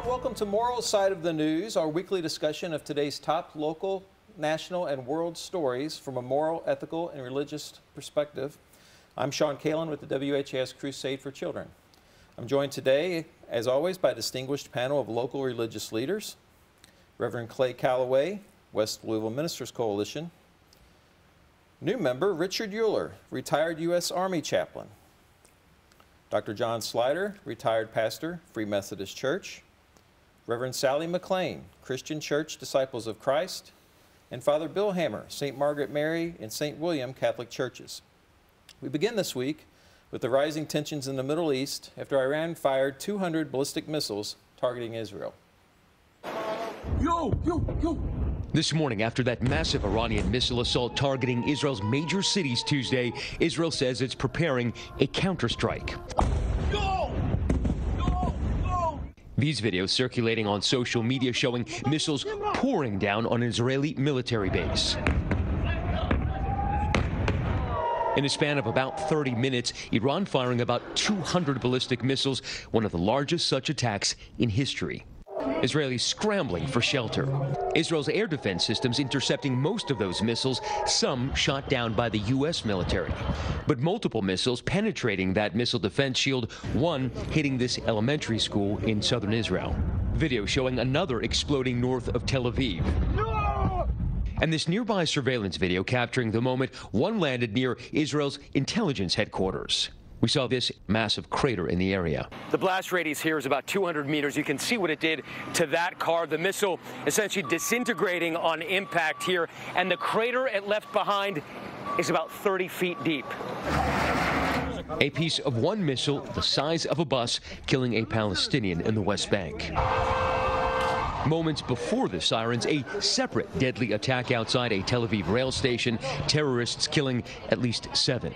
Welcome to Moral Side of the News, our weekly discussion of today's top local, national, and world stories from a moral, ethical, and religious perspective. I'm Shawn Kaelin with the WHAS Crusade for Children. I'm joined today, as always, by a distinguished panel of local religious leaders. Reverend Calloway, West Louisville Ministers Coalition. New member, Richard Uhler, retired U.S. Army chaplain. Dr. John Slider, retired pastor, Free Methodist Church. Reverend Sally McClain, Christian Church Disciples of Christ. And Father Bill Hammer, St. Margaret Mary and St. William Catholic Churches. We begin this week with the rising tensions in the Middle East after Iran fired 200 ballistic missiles targeting Israel. This morning, after that massive Iranian missile assault targeting Israel's major cities Tuesday, Israel says it's preparing a counterstrike. These videos circulating on social media showing missiles pouring down on an Israeli military base. In a span of about 30 minutes, Iran firing about 200 ballistic missiles, one of the largest such attacks in history. Israelis scrambling for shelter. Israel's air defense systems intercepting most of those missiles, some shot down by the U.S. military. But multiple missiles penetrating that missile defense shield, one hitting this elementary school in southern Israel. Video showing another exploding north of Tel Aviv. And this nearby surveillance video capturing the moment one landed near Israel's intelligence headquarters. We saw this massive crater in the area. The blast radius here is about 200 meters. You can see what it did to that car. The missile essentially disintegrating on impact here. And the crater it left behind is about 30 feet deep. A piece of one missile the size of a bus killing a Palestinian in the West Bank. Moments before the sirens, a separate deadly attack outside a Tel Aviv rail station, terrorists killing at least 7.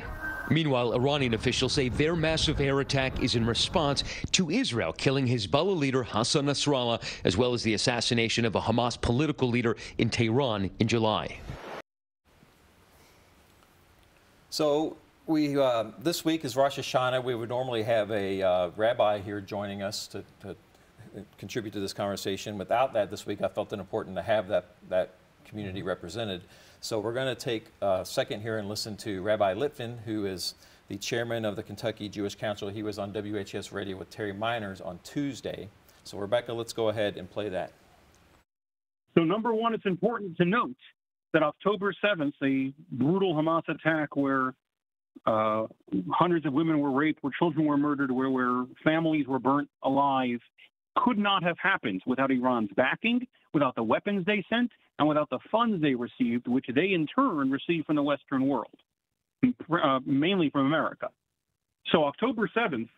Meanwhile, Iranian officials say their massive air attack is in response to Israel killing Hezbollah leader Hassan Nasrallah, as well as the assassination of a Hamas political leader in Tehran in July. So this week is Rosh Hashanah. We would normally have a rabbi here joining us to contribute to this conversation. Without that, this week I felt it important to have that community represented. So we're going to take a second here and listen to Rabbi Litvin, who is the chairman of the Kentucky Jewish Council. He was on WHS Radio with Terry Miners on Tuesday. So Rebecca, let's go ahead and play that. So number one, it's important to note that October 7th, a brutal Hamas attack where hundreds of women were raped, where children were murdered, where families were burnt alive, could not have happened without Iran's backing, without the weapons they sent, and without the funds they received, which they in turn received from the Western world, mainly from America. So October 7th,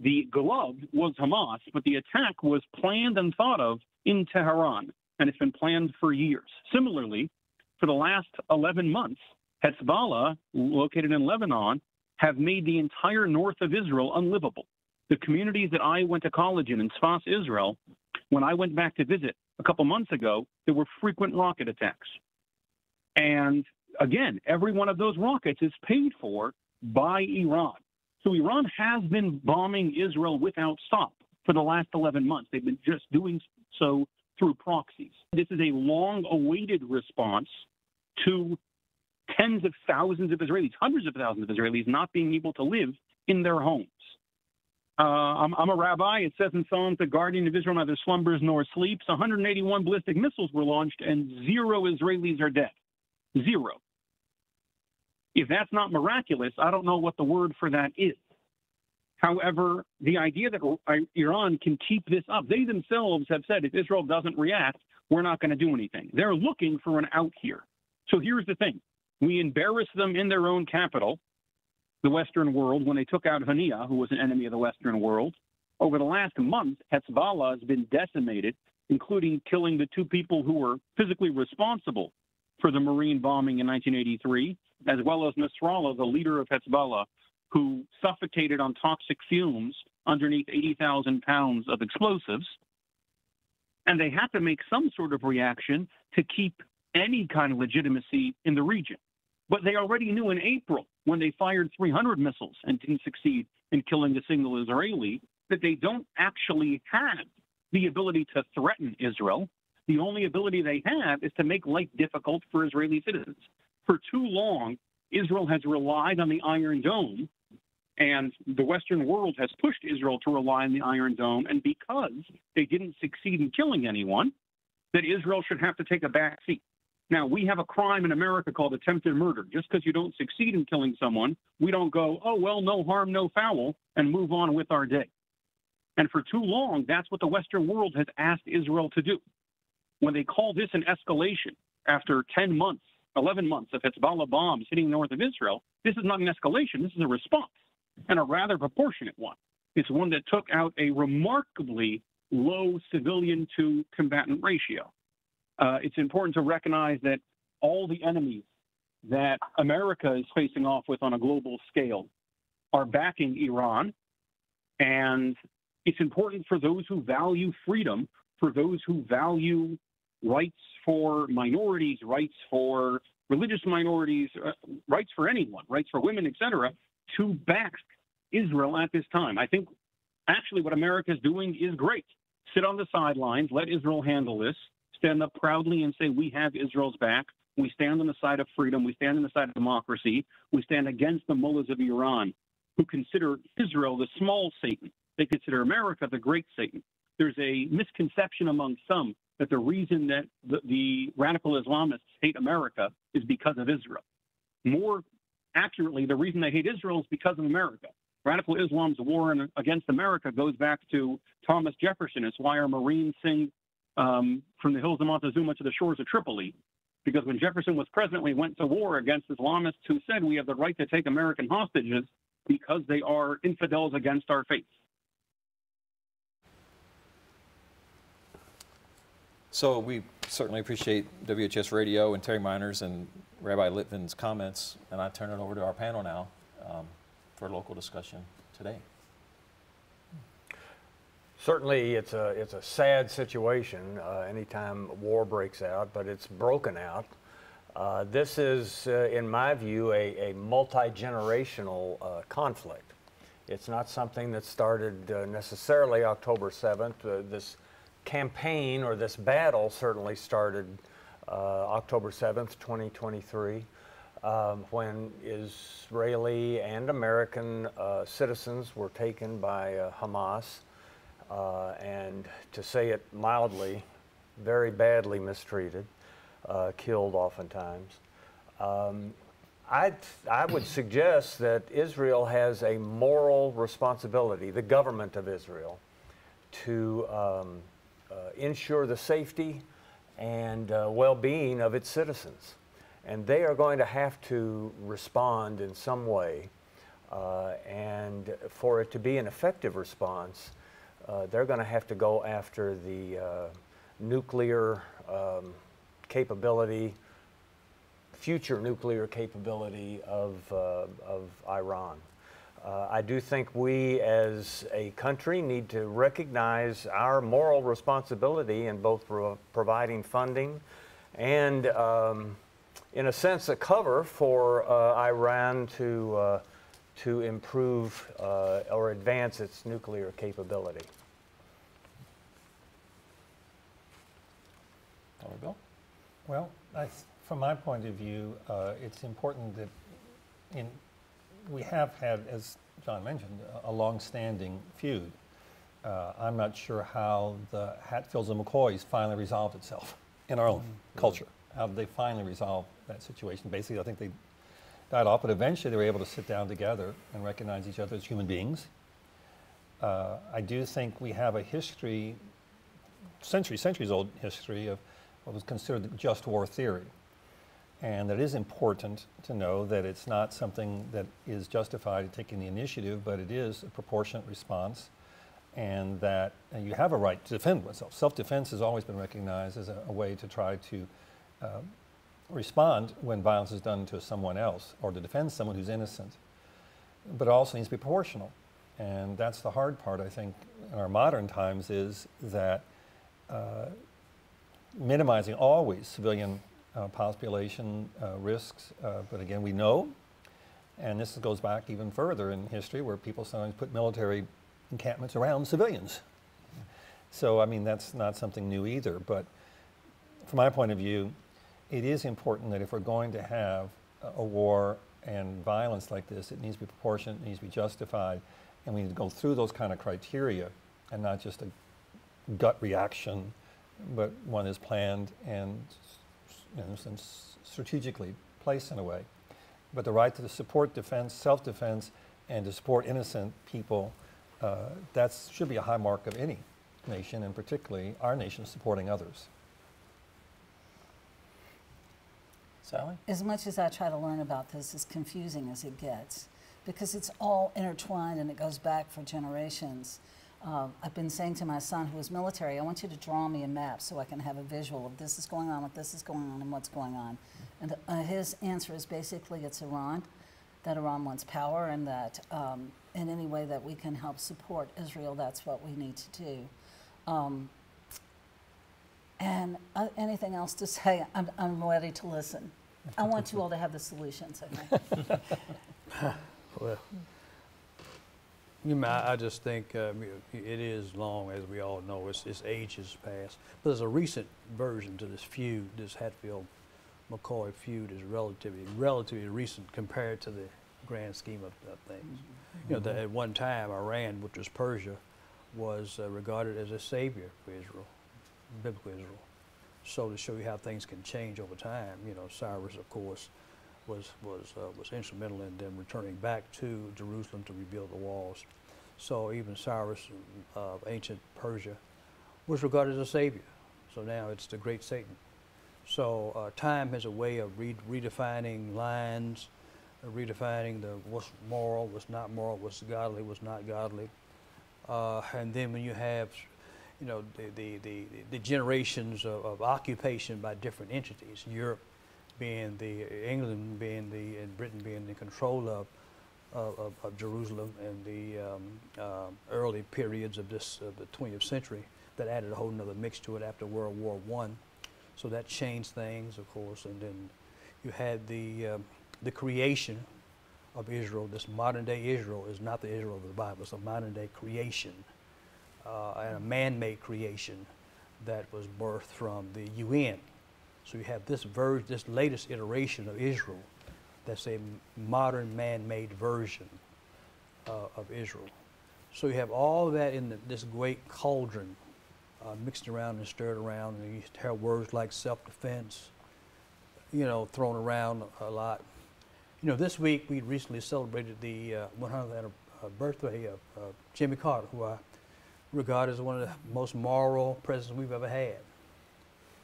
the glove was Hamas, but the attack was planned and thought of in Tehran, and it's been planned for years. Similarly, for the last 11 months, Hezbollah, located in Lebanon, have made the entire north of Israel unlivable. The communities that I went to college in Sfas, Israel, when I went back to visit a couple months ago, there were frequent rocket attacks. And again, every one of those rockets is paid for by Iran. So Iran has been bombing Israel without stop for the last 11 months. They've been just doing so through proxies. This is a long-awaited response to tens of thousands of Israelis, hundreds of thousands of Israelis not being able to live in their homes. I'm a rabbi. It says in Psalms, the guardian of Israel neither slumbers nor sleeps. 181 ballistic missiles were launched, and 0 Israelis are dead. 0. If that's not miraculous, I don't know what the word for that is. However, the idea that Iran can keep this up, they themselves have said if Israel doesn't react, we're not going to do anything. They're looking for an out here. So here's the thing. We embarrassed them in their own capital, the Western world, when they took out Hania, who was an enemy of the Western world. Over the last month, Hezbollah has been decimated, including killing the 2 people who were physically responsible for the Marine bombing in 1983, as well as Nasrallah, the leader of Hezbollah, who suffocated on toxic fumes underneath 80,000 pounds of explosives. And they had to make some sort of reaction to keep any kind of legitimacy in the region. But they already knew in April, when they fired 300 missiles and didn't succeed in killing a single Israeli, that they don't actually have the ability to threaten Israel. The only ability they have is to make life difficult for Israeli citizens. For too long, Israel has relied on the Iron Dome, and the Western world has pushed Israel to rely on the Iron Dome, and because they didn't succeed in killing anyone, that Israel should have to take a back seat. Now, we have a crime in America called attempted murder. Just because you don't succeed in killing someone, we don't go, oh, well, no harm, no foul, and move on with our day. And for too long, that's what the Western world has asked Israel to do. When they call this an escalation after 10 months, 11 months of Hezbollah bombs hitting north of Israel, this is not an escalation. This is a response, and a rather proportionate one. It's one that took out a remarkably low civilian-to-combatant ratio. It's important to recognize that all the enemies that America is facing off with on a global scale are backing Iran, and it's important for those who value freedom, for those who value rights for minorities, rights for religious minorities, rights for anyone, rights for women, etc., to back Israel at this time. I think actually what America is doing is great. Sit on the sidelines, let Israel handle this, stand up proudly and say we have Israel's back. We stand on the side of freedom. We stand on the side of democracy. We stand against the mullahs of Iran who consider Israel the small Satan. They consider America the great Satan. There's a misconception among some that the reason that the radical Islamists hate America is because of Israel. More accurately, the reason they hate Israel is because of America. Radical Islam's war against America goes back to Thomas Jefferson. It's why our Marines sing from the hills of Montezuma to the shores of Tripoli. Because when Jefferson was president, we went to war against Islamists who said we have the right to take American hostages because they are infidels against our faith. So we certainly appreciate WHS Radio and Terry Miner's and Rabbi Litvin's comments, and I turn it over to our panel now for a local discussion today. Certainly, it's a sad situation anytime war breaks out, but it's broken out. This is, in my view, a multi-generational conflict. It's not something that started necessarily October 7th. This campaign or this battle certainly started October 7th, 2023, when Israeli and American citizens were taken by Hamas and, to say it mildly, very badly mistreated, killed oftentimes. I would suggest that Israel has a moral responsibility, the government of Israel, to ensure the safety and well-being of its citizens. And they are going to have to respond in some way. And for it to be an effective response, they're going to have to go after the nuclear capability, future nuclear capability of Iran. I do think we as a country need to recognize our moral responsibility in both providing funding and, in a sense, a cover for Iran to improve or advance its nuclear capability. Bill? Well, from my point of view, it's important that we have had, as John mentioned, a long-standing feud. I'm not sure how the Hatfields and McCoys finally resolved itself in our own culture. How did they finally resolve that situation? Basically, I think they died off, but eventually they were able to sit down together and recognize each other as human beings. I do think we have a history, centuries old history of what was considered just war theory. And it is important to know that it's not something that is justified in taking the initiative, but it is a proportionate response, and that you have a right to defend oneself. Self-defense has always been recognized as a way to try to respond when violence is done to someone else or to defend someone who's innocent. But it also needs to be proportional. And that's the hard part, I think, in our modern times, is that minimizing always civilian population risks, but again, we know, and this goes back even further in history, where people sometimes put military encampments around civilians. So, I mean, that's not something new either. But from my point of view, it is important that if we're going to have a war and violence like this, it needs to be proportionate, it needs to be justified, and we need to go through those kind of criteria and not just a gut reaction, but one is planned and, you know, strategically placed in a way. But the right to support defense, self-defense, and to support innocent people, that should be a high mark of any nation, and particularly our nation supporting others. Sally? As much as I try to learn about this, as confusing as it gets, because it's all intertwined and it goes back for generations. I've been saying to my son, who is military, I want you to draw me a map so I can have a visual of this is going on, what this is going on, and what's going on. And his answer is basically it's Iran, that Iran wants power, and that in any way that we can help support Israel, that's what we need to do. And anything else to say, I'm ready to listen. I want you all to have the solutions, okay? Well, you know, I just think it is long, as we all know. It's ages past. But there's a recent version to this feud. This Hatfield-McCoy feud is relatively recent compared to the grand scheme of things. Mm-hmm. You know, at one time, Iran, which was Persia, was regarded as a savior for Israel, biblical Israel. So to show you how things can change over time, you know, Cyrus, of course, was instrumental in them returning back to Jerusalem to rebuild the walls. So even Cyrus of ancient Persia was regarded as a savior. So now it's the great Satan. So time has a way of redefining lines, redefining what's moral, what's not moral, what's godly, what's not godly. And then when you have, you know, the generations of occupation by different entities, Europe being England being and Britain being in control of Jerusalem and the early periods of the 20th century, that added a whole nother mix to it after World War I. So that changed things, of course, and then you had the creation of Israel. This modern day Israel is not the Israel of the Bible, it's a modern day creation, and a man-made creation that was birthed from the UN. So you have this latest iteration of Israel that's a modern man-made version of Israel. So you have all of that in this great cauldron mixed around and stirred around, and you hear words like self-defense, you know, thrown around a lot. You know, this week we recently celebrated the 100th birthday of Jimmy Carter, who I regard as one of the most moral presidents we've ever had.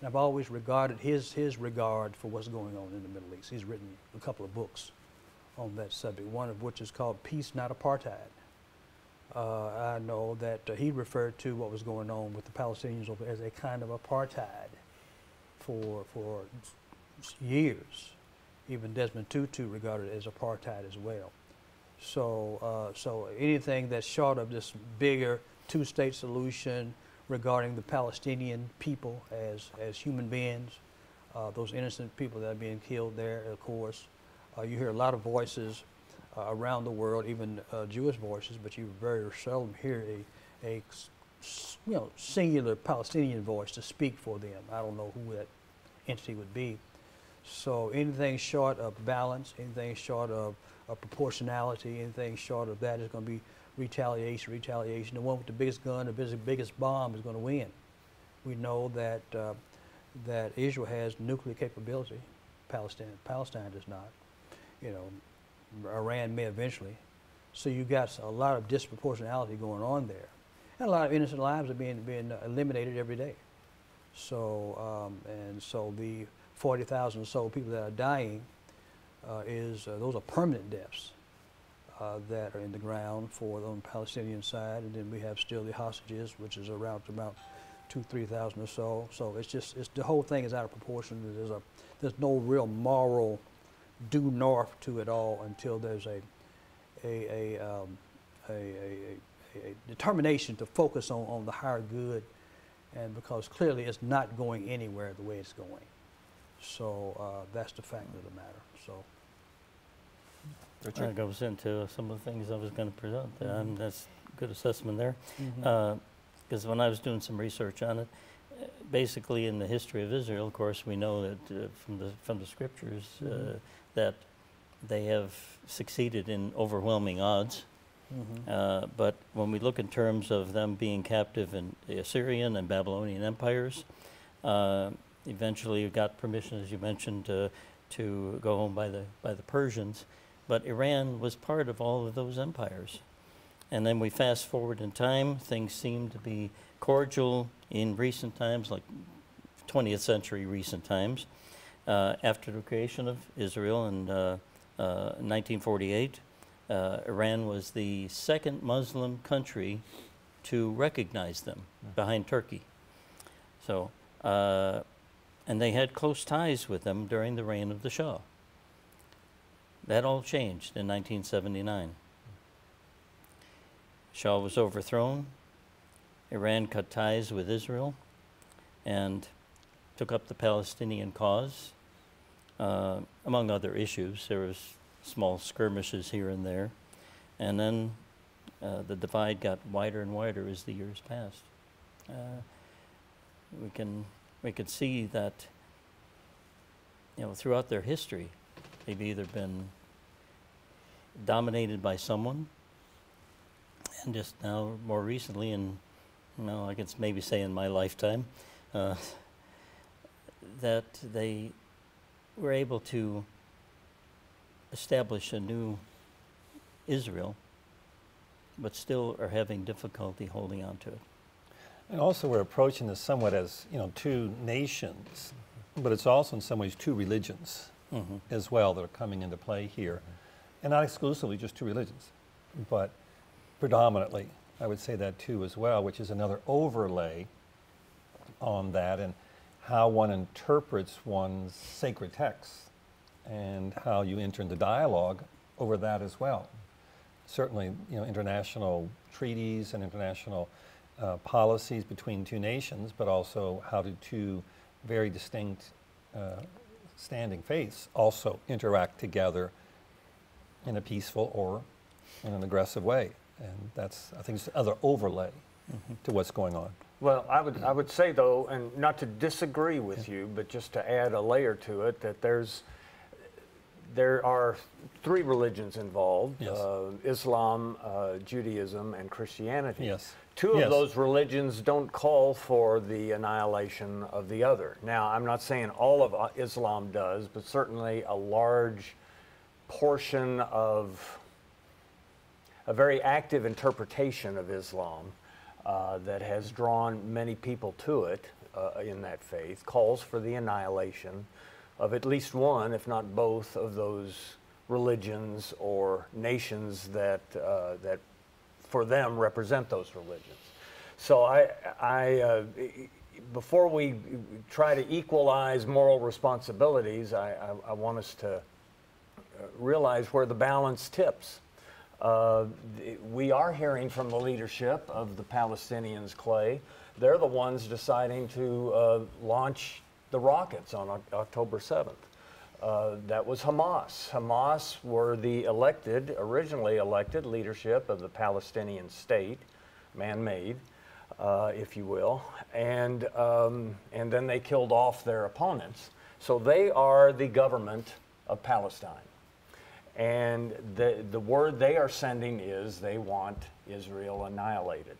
And I've always regarded his regard for what's going on in the Middle East. He's written a couple of books on that subject, one of which is called Peace, Not Apartheid. I know that he referred to what was going on with the Palestinians over as a kind of apartheid for years. Even Desmond Tutu regarded it as apartheid as well. So, so anything that's short of this bigger two-state solution regarding the Palestinian people as human beings, those innocent people that are being killed there, of course. You hear a lot of voices around the world, even Jewish voices, but you very seldom hear a singular Palestinian voice to speak for them. I don't know who that entity would be. So anything short of balance, anything short of proportionality, anything short of that is going to be retaliation. The one with the biggest gun, the biggest bomb is going to win. We know that that Israel has nuclear capability. Palestine does not. You know, Iran may eventually. So you got a lot of disproportionality going on there, and a lot of innocent lives are being eliminated every day. So and so the 40,000 or so people that are dying those are permanent deaths that are in the ground on the Palestinian side, and then we have still the hostages, which is around about 2,000-3,000 or so. So it's the whole thing is out of proportion. There's no real moral due north to it all until there's a determination to focus on the higher good, and because clearly it's not going anywhere the way it's going. So that's the fact of the matter. So that goes into some of the things I was going to present. That's a good assessment there. because when I was doing some research on it, basically in the history of Israel, of course, we know that from the scriptures that they have succeeded in overwhelming odds. But when we look in terms of them being captive in the Assyrian and Babylonian empires, eventually got permission, as you mentioned, to go home by the Persians. But Iran was part of all of those empires. And then we fast forward in time, things seem to be cordial in recent times, like 20th century recent times. After the creation of Israel in 1948, Iran was the second Muslim country to recognize them, behind Turkey. So, and they had close ties with them during the reign of the Shah. That all changed in 1979. Shah was overthrown. Iran cut ties with Israel and took up the Palestinian cause, among other issues. There was small skirmishes here and there. And then the divide got wider and wider as the years passed. We can see that, throughout their history, they've either been dominated by someone, and just now, more recently, and I can maybe say in my lifetime, that they were able to establish a new Israel, but still are having difficulty holding on to it. And also we're approaching this somewhat as, two nations, but it's also in some ways two religions as well that are coming into play here. And not exclusively just two religions, but predominantly, I would say that too as well, which is another overlay on that and how one interprets one's sacred texts and how you enter into dialogue over that as well. Certainly, international treaties and international policies between two nations, but also how do two very distinct standing faiths also interact together in a peaceful or in an aggressive way. And that's, I think, it's another overlay to what's going on. Well, I would say, though, and not to disagree with you, but just to add a layer to it, that there are three religions involved, Yes. Islam, Judaism, and Christianity. Yes. Two of those religions don't call for the annihilation of the other. Now, I'm not saying all of Islam does, but certainly a large portion of a very active interpretation of Islam that has drawn many people to it in that faith calls for the annihilation of at least one, if not both, of those religions or nations that for them represent those religions. So before we try to equalize moral responsibilities, I want us to realize where the balance tips. We are hearing from the leadership of the Palestinians, Clay. They're the ones deciding to launch the rockets on October 7th. That was Hamas. Hamas were the originally elected leadership of the Palestinian state, man-made, if you will, and then they killed off their opponents. So they are the government of Palestine. And the word they are sending is they want Israel annihilated.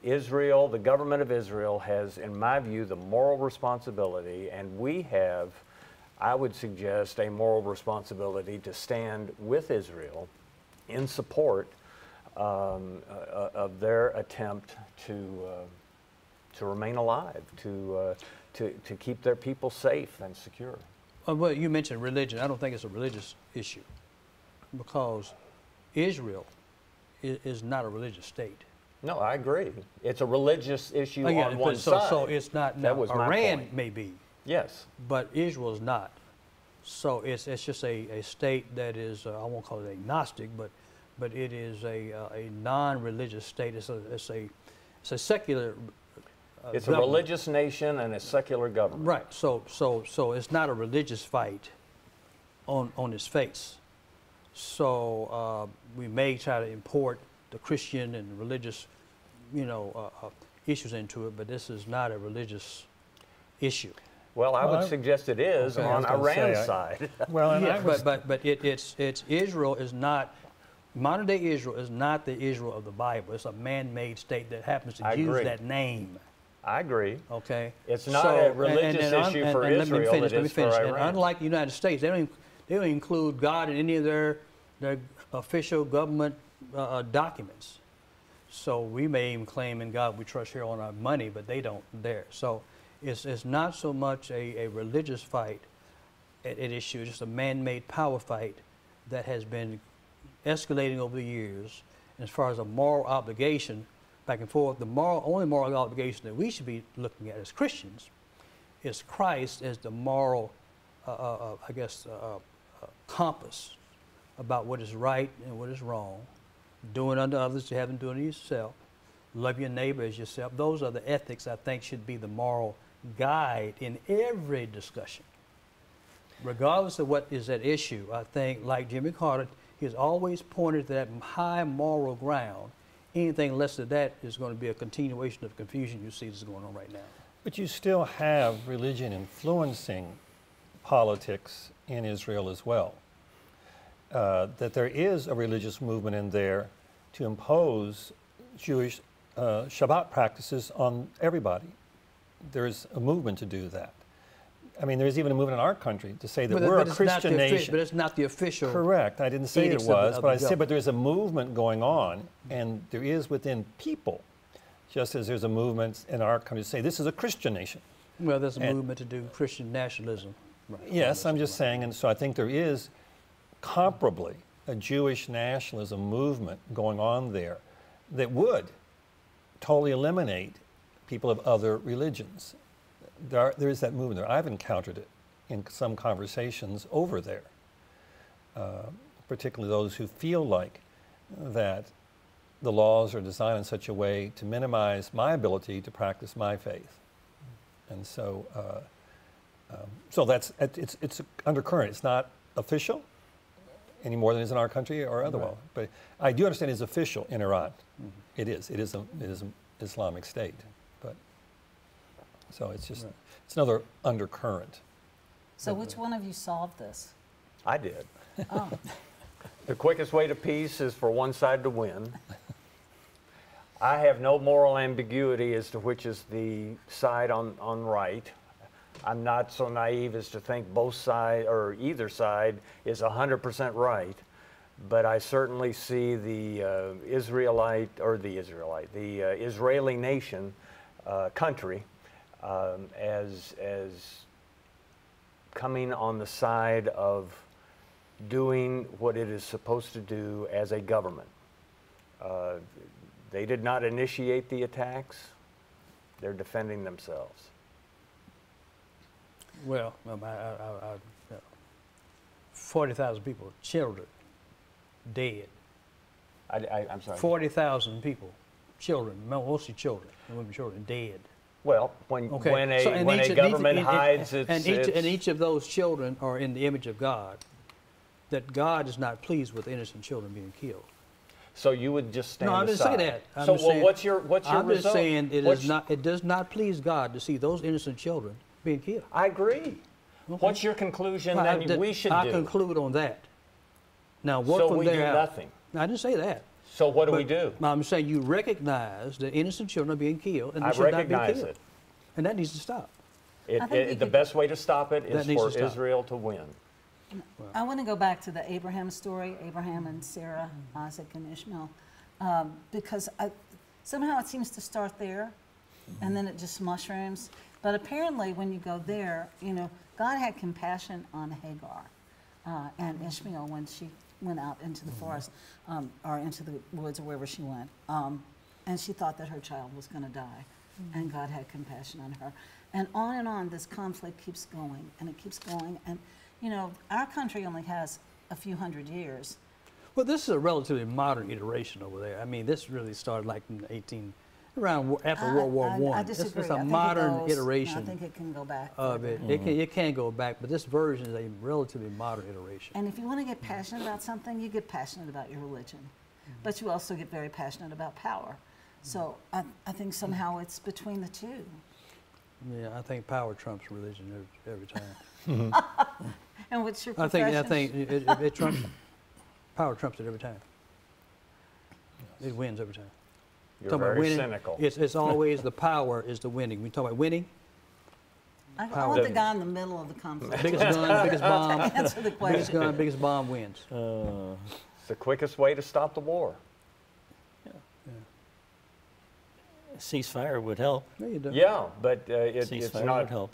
Israel, the government of Israel, has, in my view, the moral responsibility, and we have, I would suggest, a moral responsibility to stand with Israel in support of their attempt to remain alive, to keep their people safe and secure. Well, you mentioned religion. I don't think it's a religious issue, because Israel is not a religious state. No, I agree. It's a religious issue on one side. So it's not. That was my Iran point. may be. Yes. But Israel is not. So it's just a state that is, I won't call it agnostic, but it is a non-religious state. It's a secular. It's a religious nation and a secular government. Right. So it's not a religious fight on its face. So we may try to import the Christian and religious, issues into it, but this is not a religious issue. Well, I would suggest it is on Iran's side. Well, yeah, but it's Israel is not, modern day Israel is not the Israel of the Bible. It's a man-made state that happens to use that name. I agree. Okay. It's not a religious issue for Israel. Let me finish. For Iran. And unlike the United States, they don't include God in any of their official government documents. So we may even claim in God we trust here on our money, but they don't there. So it's not so much a religious fight at issue. It's just a man-made power fight that has been escalating over the years. And as far as a moral obligation, back and forth, the only moral obligation that we should be looking at as Christians is Christ as the moral, compass about what is right and what is wrong. Doing unto others, you haven't done it yourself. Love your neighbor as yourself. Those are the ethics I think should be the moral guide in every discussion. Regardless of what is at issue, I think, like Jimmy Carter, he has always pointed to that high moral ground. Anything less than that is going to be a continuation of confusion you see that's going on right now. But you still have religion influencing politics in Israel as well. That there is a religious movement in there to impose Jewish Shabbat practices on everybody. There's a movement to do that. I mean, there's even a movement in our country to say that we're a Christian nation. But it's not the official. Correct. I didn't say it was, but I said, but there's a movement going on, and there is within people, just as there's a movement in our country to say this is a Christian nation. Well, there's a movement to do Christian nationalism. Right. Yes, I'm just saying, and so I think there is comparably a Jewish nationalism movement going on there that would totally eliminate people of other religions. There is that movement there. I've encountered it in some conversations over there, particularly those who feel like that the laws are designed in such a way to minimize my ability to practice my faith. And so, so it's undercurrent. It's not official any more than it is in our country or otherwise. Right. But I do understand it's official in Iran. Mm-hmm. It is an Islamic state. But so it's just it's another undercurrent. So which one of you solved this? I did. Oh. The quickest way to peace is for one side to win. I have no moral ambiguity as to which is the side on right. I'm not so naive as to think both sides or either side is 100% right, but I certainly see the Israeli nation, country, as coming on the side of doing what it is supposed to do as a government. They did not initiate the attacks. They're defending themselves. Well, 40,000 people, children, dead. I'm sorry. 40,000 people, children, mostly children, women, children, dead. Well, when a government hides its... And each of those children are in the image of God, that God is not pleased with innocent children being killed. So you would just stand aside? No, I didn't say that. What's your result? I'm just saying it does not please God to see those innocent children being killed. I agree. Okay. What's your conclusion we should do? I conclude on that. Now, what so from we there do nothing? I didn't say that. So what do we do? I'm saying you recognize that innocent children are being killed, and they I should not be recognize killed. it. And that needs to stop. The best way to stop it is for Israel to win. I want to go back to the Abraham story, Abraham and Sarah, Isaac and Ishmael, because somehow it seems to start there, and then it just mushrooms. But apparently when you go there, God had compassion on Hagar and Ishmael when she went out into the forest or into the woods or wherever she went. And she thought that her child was going to die. And God had compassion on her. And on this conflict keeps going, and it keeps going. And, our country only has a few hundred years. Well, this is a relatively modern iteration over there. I mean, this really started like in after World War I. I disagree. It's a modern iteration. I think it can go back. Of it. It can go back, but this version is a relatively modern iteration. And if you want to get passionate about something, you get passionate about your religion. But you also get very passionate about power. So I think somehow it's between the two. Yeah, I think power trumps religion every time. And what's your profession? I think it trumps, power trumps it every time. It wins every time. You're very cynical. It's always the power is the winning. We talk about winning. I want the guy in the middle of the conflict. Biggest gun, biggest bomb. Answer the question. Biggest gun, biggest bomb wins. It's the quickest way to stop the war. Ceasefire would help. No, you don't. Yeah, but it's Ceasefire not. would help.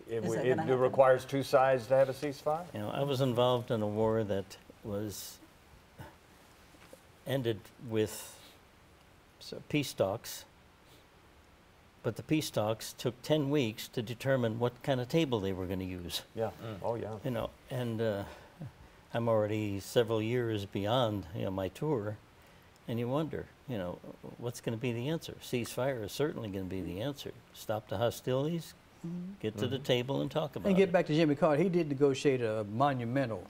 It Is that gonna happen? requires two sides to have a ceasefire. You know, I was involved in a war that was ended with peace talks, but the peace talks took 10 weeks to determine what kind of table they were going to use. Yeah. Oh, yeah. You know, and I'm already several years beyond, you know, my tour, and you wonder, you know, what's going to be the answer? Ceasefire is certainly going to be the answer. Stop the hostilities, get to the table and talk about it. And get back to Jimmy Carter. He did negotiate a monumental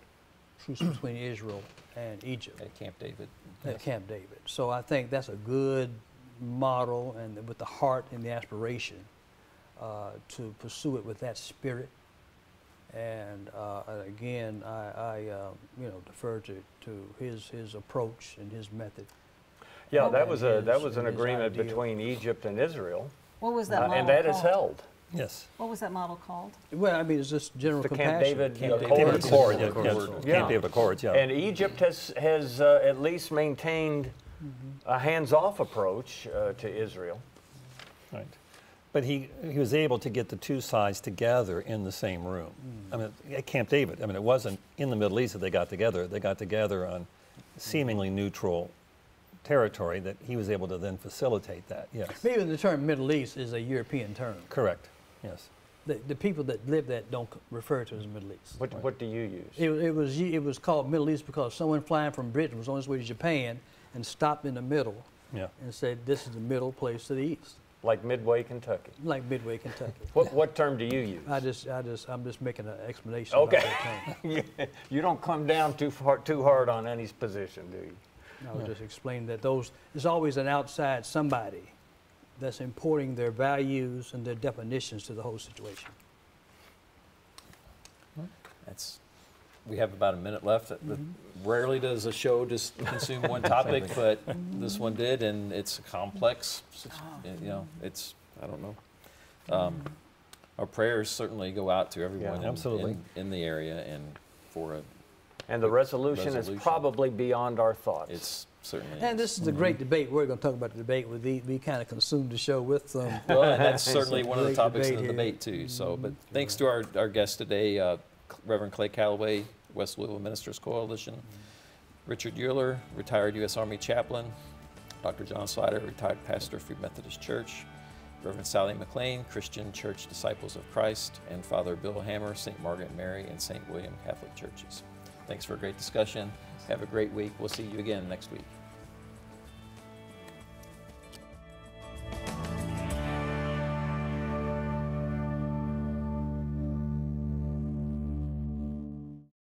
truce between Israel and Egypt. At Camp David. At Camp David. So I think that's a good model, and with the heart and the aspiration to pursue it with that spirit. And again, I defer to his approach and his method. Yeah, that was an his agreement ideal. between Egypt and Israel, What was that model and that called? is held. Yes. What was that model called? Well, I mean, it's just general The compassion. Camp David Camp David Accords. Accord, yeah, Accord. Yeah. Camp David Accords, yeah. And Egypt has at least maintained a hands-off approach to Israel. Right. But he was able to get the two sides together in the same room. I mean, at Camp David, I mean, it wasn't in the Middle East that they got together. They got together on seemingly neutral territory that he was able to then facilitate that, yes. Maybe the term Middle East is a European term. Correct, yes. The people that live that don't refer to it as Middle East. What do you use? It was called Middle East because someone flying from Britain was on his way to Japan and stopped in the middle Yeah. and said, this is the middle place to the east. Like Midway, Kentucky. Like Midway, Kentucky. What term do you use? I'm just making an explanation. Okay. About that term. You don't come down too hard on any position, do you? I was just explaining that there's always an outside somebody that's importing their values and their definitions to the whole situation. We have about a minute left. Rarely does a show just consume one topic, but this one did, and it's a complex, you know, I don't know. Our prayers certainly go out to everyone absolutely. in the area and for a And the resolution is probably beyond our thoughts. It's certainly And this is a great debate. We're going to talk about the debate. We kind of consumed the show with some. Well, and that's certainly one of the great topics in the debate debate too. So, but thanks to our guest today, Reverend Clay Calloway, West Louisville Ministers Coalition, Richard Uhler, retired U.S. Army chaplain, Dr. John Slider, retired pastor of Free Methodist Church, Reverend Sally McClain, Christian Church Disciples of Christ, and Father Bill Hammer, St. Margaret Mary and St. William Catholic Churches. Thanks for a great discussion. Have a great week. We'll see you again next week.